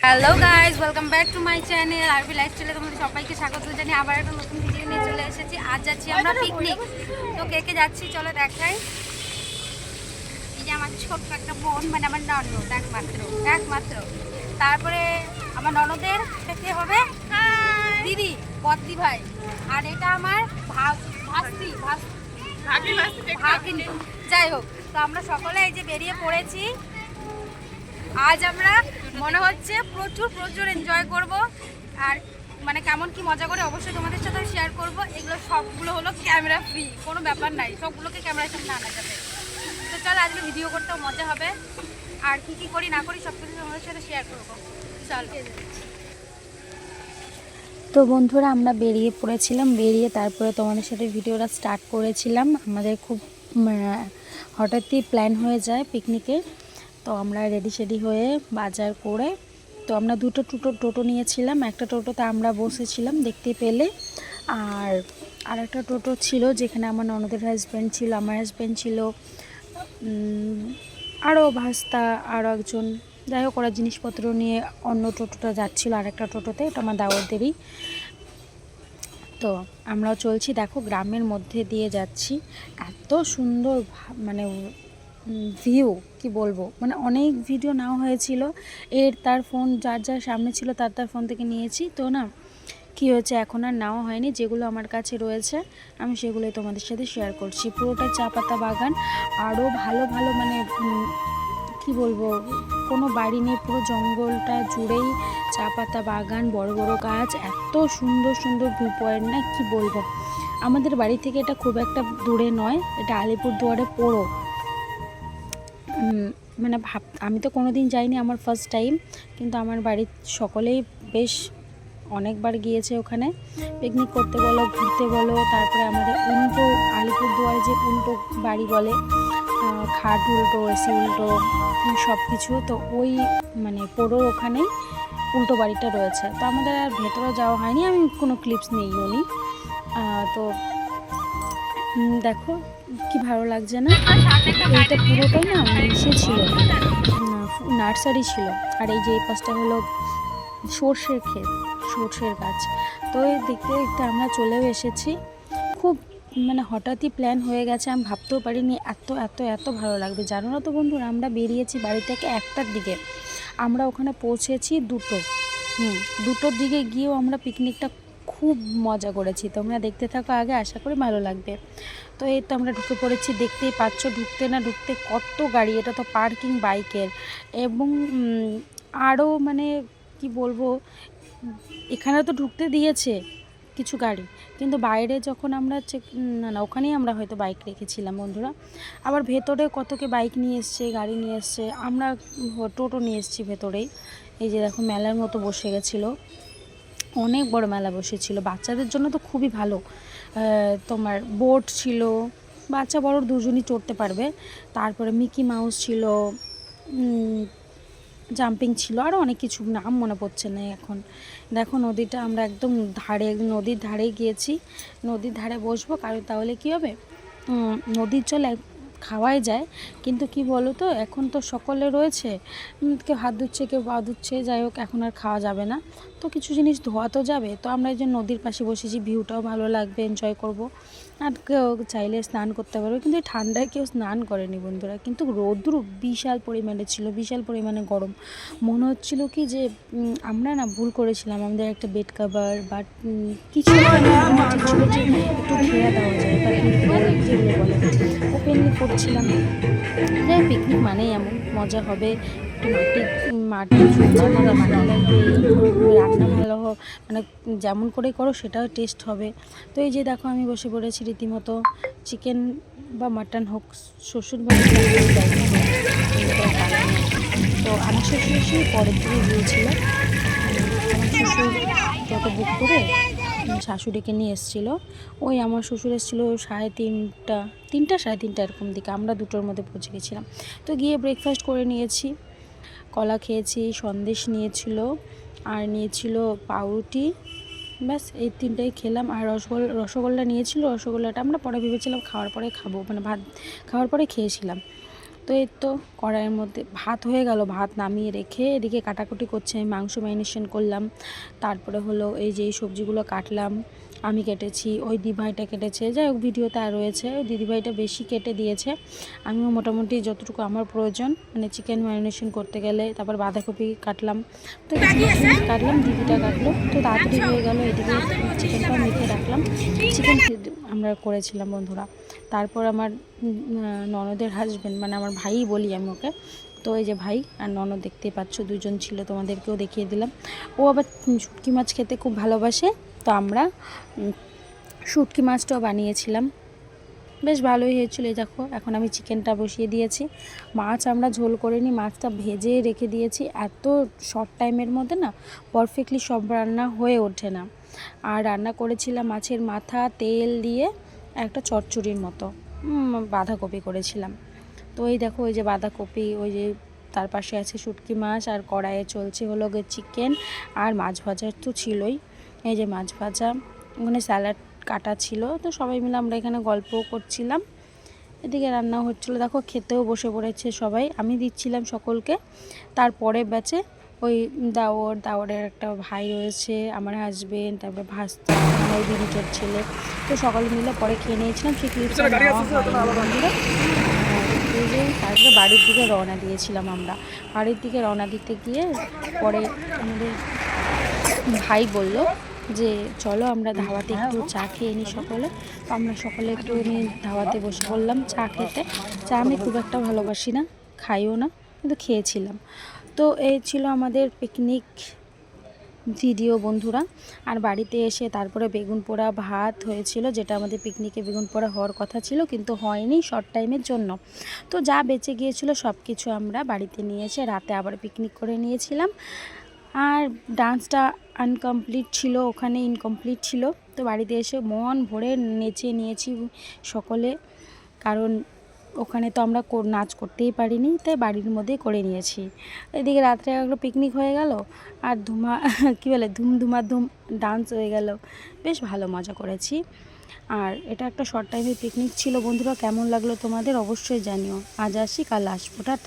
Hello guys, welcome back to my channel আরবি লাইফস্টাইলে তোমাদের সবাইকে স্বাগত জানিয়ে আবার একটা নতুন ভিডিও নিয়ে চলে এসেছি। আজ যাচ্ছি আমরা পিকনিক। তো কে কে যাচ্ছি চলো দেখাই। এই যে আমার ছোট্ট একটা বোন, মানে আমার ননদ একমাত্র। তারপরে আমার ননদের কে হবে দিদি, বদ্দি ভাই। আর এটা আমার ভাগিনী। যাই হোক, তো আমরা সকলে এই যে বেরিয়ে পড়েছি। আজ আমরা মনে হচ্ছে প্রচুর এনজয় করব। আর মানে কেমন কি মজা করে অবশ্যই তোমাদের সাথে শেয়ার করব। এগুলো সবগুলো হলো ক্যামেরা ফ্রি, কোনো ব্যাপার নাই, সবগুলোকে ক্যামেরার সামনে আনা যাবে। তো চলো আজকে ভিডিও করতেও মজা হবে, আর কি করি না করি সব কিছু তোমাদের সাথে শেয়ার করবো। চলো। তো বন্ধুরা, আমরা বেরিয়ে পড়েছিলাম। বেরিয়ে তারপরে তোমাদের সাথে ভিডিওটা স্টার্ট করেছিলাম। আমাদের খুব হঠাৎই প্ল্যান হয়ে যায় পিকনিকের। তো আমরা রেডি হয়ে বাজার করে, তো আমরা দুটো টোটো নিয়েছিলাম। একটা টোটোতে আমরা বসেছিলাম দেখতে পেলে, আর একটা টোটো ছিল যেখানে আমার ননদের হাজব্যান্ড ছিল, আমার হাজব্যান্ড ছিল, আরও ভাস্তা আরও একজন। যাই হোক, ওরা জিনিসপত্র নিয়ে অন্য টোটোটা যাচ্ছিলো আরেকটা টোটোতে, এটা আমার দাওয়ারদেরই। তো আমরাও চলছি, দেখো গ্রামের মধ্যে দিয়ে যাচ্ছি। এত সুন্দর মানে ভিউ, কি বলবো, মানে অনেক ভিডিও নেওয়া হয়েছিল। তার ফোন যার সামনে ছিল তার ফোন থেকে নিয়েছি। তো না কি হয়েছে, এখন আর নেওয়া হয়নি। যেগুলো আমার কাছে রয়েছে আমি সেগুলোই তোমাদের সাথে শেয়ার করছি। পুরোটা চা পাতা বাগান, আরও ভালো মানে কি বলবো, কোনো বাড়ি নেই, পুরো জঙ্গলটা জুড়েই চা পাতা বাগান, বড় বড় গাছ, এত সুন্দর ভিউ পয়েন্ট, না কি বলবো। আমাদের বাড়ি থেকে এটা খুব একটা দূরে নয়, এটা আলিপুরদুয়ারে পড়ো। মানে আমি তো কোনো দিন যাইনি, আমার ফার্স্ট টাইম। কিন্তু আমার বাড়ির সকলেই বেশ অনেকবার গিয়েছে ওখানে পিকনিক করতে বলো, ঘুরতে বলো। তারপরে আমাদের উল্টো আলিপুরদুয়ারে যে উল্টো বাড়ি বলে, খাট উল্টো, এসি উল্টো, সব কিছু। তো ওই মানে পোড়োর ওখানেই উল্টো বাড়িটা রয়েছে। তো আমাদের আর ভেতরে যাওয়া হয়নি, আমি কোনো ক্লিপস নেইও নি। তো দেখো কি ভালো লাগছে না, এইটা পুরোটাই না ইসে ছিল, নার্সারি ছিল। আর এই যে এই পাশটা হলো সর্ষের ক্ষেত, সর্ষের গাছ। তো এই দেখতে দেখতে আমরা চলেও এসেছি। খুব মানে হঠাৎই প্ল্যান হয়ে গেছে, আমি ভাবতেও পারিনি এত ভালো লাগবে। জানো না তো বন্ধুরা, আমরা বেরিয়েছি বাড়ি থেকে 1টার দিকে, আমরা ওখানে পৌঁছেছি 2টোর দিকে গিয়েও আমরা পিকনিকটা খুব মজা করেছি। তোমরা দেখতে থাকো, আগে আশা করি ভালো লাগবে। তো এই তো আমরা ঢুকে পড়েছি, দেখতেই পাচ্ছ ঢুকতে কত গাড়ি, এটা তো পার্কিং বাইকের। এবং আরও মানে কি বলবো, এখানে তো ঢুকতে দিয়েছে কিছু গাড়ি, কিন্তু বাইরে যখন আমরা না ওখানেই আমরা হয়তো বাইক রেখেছিলাম বন্ধুরা। আবার ভেতরে কতকে বাইক নিয়ে এসছে, গাড়ি নিয়ে এসছে, আমরা টোটো নিয়ে এসেছি ভেতরেই। এই যে দেখো মেলার মতো বসে গেছিলো, অনেক বড় মেলা বসেছিল, বাচ্চাদের জন্য তো খুবই ভালো। তোমার বোট ছিল, বাচ্চা বড় দুজনই চড়তে পারবে। তারপরে মিকি মাউস ছিল, জাম্পিং ছিল, আরও অনেক কিছু, নাম মনে পড়ছে না এখন। দেখো নদীটা, আমরা একদম নদীর ধারে গিয়েছি। নদীর ধারে বসবো, কারণ তাহলে কি হবে, নদীর জল খাওয়াই যায়। কিন্তু কি বলো তো, এখন তো সকলে রয়েছে, কেউ হাত ধুচ্ছে, কেউ পা ধুচ্ছে, যাই হোক এখন আর খাওয়া যাবে না। তো কিছু জিনিস ধোয়া তো যাবে। তো আমরা এই যে নদীর পাশে বসেছি, ভিউটাও ভালো লাগবে, এনজয় করব। আর কেউ চাইলে স্নান করতে পারবে, কিন্তু এই ঠান্ডায় কেউ স্নান করেনি বন্ধুরা। কিন্তু রৌদ্র বিশাল পরিমাণে ছিল, বিশাল পরিমাণে গরম। মনে হচ্ছিল কি যে আমরা না ভুল করেছিলাম, আমাদের একটা বেড কাভার বা কিছু ছিল যে একটু ঘেরা দেওয়া যায়, বা যেগুলো বলে ওপেনলি করছিলাম। যাই পিকনিক মানেই এমন মজা হবে, একটু মাটি মাটি লাগবে, রান্না ভালো মানে যেমন করে করো সেটাও টেস্ট হবে। তো এই যে দেখো আমি বসে পড়েছি রীতিমতো, চিকেন বা মাটন হোক, শ্বশুর বাড়ি তো আমার শ্বশুর এসে পরের দিকে গিয়েছিল। আমার শ্বশুর যত বুক করে শাশুড়িকে নিয়ে এসেছিলো। ওই আমার শ্বশুর এসেছিলো 3:30 3:30 এরকম দিকে, আমরা 2টোর মধ্যে পৌঁছে গেছিলাম। তো গিয়ে ব্রেকফাস্ট করে নিয়েছি, কলা খেয়েছি, সন্দেশ নিয়েছিল, আর নিয়েছিল পাউরুটি, ব্যাস এই 3টাই খেলাম। আর রসগোল্লা নিয়েছিল, রসগোল্লাটা আমরা পরে ভেবেছিলাম খাওয়ার পরে খাবো, মানে ভাত খাওয়ার পরে খেয়েছিলাম। তো এই তো কড়াইয়ের মধ্যে ভাত হয়ে গেল, ভাত নামিয়ে রেখে এদিকে কাটাকুটি করছে, আমি মাংস ম্যারিনেশন করলাম। তারপরে হলো এই যে এই সবজিগুলো কাটলাম, আমি কেটেছি, ওই দিদিভাইটা কেটেছে, যাই হোক ভিডিওতে আর রয়েছে, ওই দিদিভাইটা বেশি কেটে দিয়েছে। আমিও মোটামুটি যতটুকু আমার প্রয়োজন, মানে চিকেন ম্যারিনেশন করতে গেলে, তারপর বাঁধাকপি কাটলাম, তো কাটলাম, দিদিটা কাটলো, তো তাড়াতাড়ি হয়ে গেল। এদিকে চিকেনটাও মেখে রাখলাম। চিকেন আমরা করেছিলাম বন্ধুরা। তারপর আমার ননদের হাজব্যান্ড, মানে আমার ভাই বলি আমি ওকে, তো এই যে ভাই আর ননদ দেখতেই পাচ্ছ, দুজন ছিল, তোমাদেরকেও দেখিয়ে দিলাম। ও আবার শুটকি মাছ খেতে খুব ভালোবাসে, তো আমরা শুটকি মাছটাও বানিয়েছিলাম, বেশ ভালোই হয়েছিল। এই দেখো এখন আমি চিকেনটা বসিয়ে দিয়েছি। মাছ আমরা ঝোল করে নিই, মাছটা ভেজে রেখে দিয়েছি। এত শর্ট টাইমের মধ্যে না পারফেক্টলি সব রান্না হয়ে ওঠে না। আর রান্না করেছিলাম মাছের মাথা তেল দিয়ে একটা চচ্চড়ির মতো, বাঁধাকপি করেছিলাম। তো এই দেখো ওই যে বাঁধাকপি, ওই যে তার পাশে আছে শুটকি মাছ, আর কড়াইয়ে চলছে হলো চিকেন, আর মাছ ভাজা তো ছিলই। এই যে মাছ ভাজা, ওখানে স্যালাড কাটা ছিল, তো সবাই মিলে আমরা এখানে গল্পও করছিলাম, এদিকে রান্না হচ্ছিলো। দেখো খেতেও বসে পড়েছে সবাই, আমি দিচ্ছিলাম সকলকে। তারপরে ব্যাচে ওই দাওরের একটা ভাই রয়েছে, আমার হাজবেন্ড, তারপরে ভাস্তা, ওই দিদিটার ছেলে, তো সকলে মিলে পরে খেয়ে নিয়েছিলাম। সেই ক্লিপটা বন্ধুরা। এই যে তারপরে বাড়ির দিকে রওনা দিয়েছিলাম আমরা। বাড়ির দিকে রওনা দিতে গিয়ে পরে আমাদের ভাই বলল যে চলো আমরা ধাবাতে একটু চা খেয়ে নিই সকলে। তো আমরা সকলে একটু ধাবাতে বসে পড়লাম চা খেতে। চা আমি খুব একটা ভালোবাসি না, খাইও না, কিন্তু খেয়েছিলাম। তো এই ছিল আমাদের পিকনিক ভিডিও বন্ধুরা। আর বাড়িতে এসে তারপরে বেগুন পোড়া ভাত হয়েছিল, যেটা আমাদের পিকনিকে বেগুন পোড়া হওয়ার কথা ছিল, কিন্তু হয়নি শর্ট টাইমের জন্য। তো যা বেঁচে গিয়েছিল সব কিছু আমরা বাড়িতে নিয়ে এসে রাতে আবার পিকনিক করে নিয়েছিলাম। আর ডান্সটা আনকমপ্লিট ছিল, ওখানে ইনকমপ্লিট ছিল, তো বাড়িতে এসে মন ভরে নেচে নিয়েছি সকলে, কারণ ওখানে তো আমরা নাচ করতেই পারিনি, তাই বাড়ির মধ্যেই করে নিয়েছি। এদিকে রাত্রে এগুলো পিকনিক হয়ে গেল, আর কী বলে ধুম ডান্স হয়ে গেল, বেশ ভালো মজা করেছি। আর এটা একটা শর্ট টাইমের পিকনিক ছিল বন্ধুরা। কেমন লাগলো তোমাদের অবশ্যই জানিও। আজ আসি, কাল আসবো, টাটা।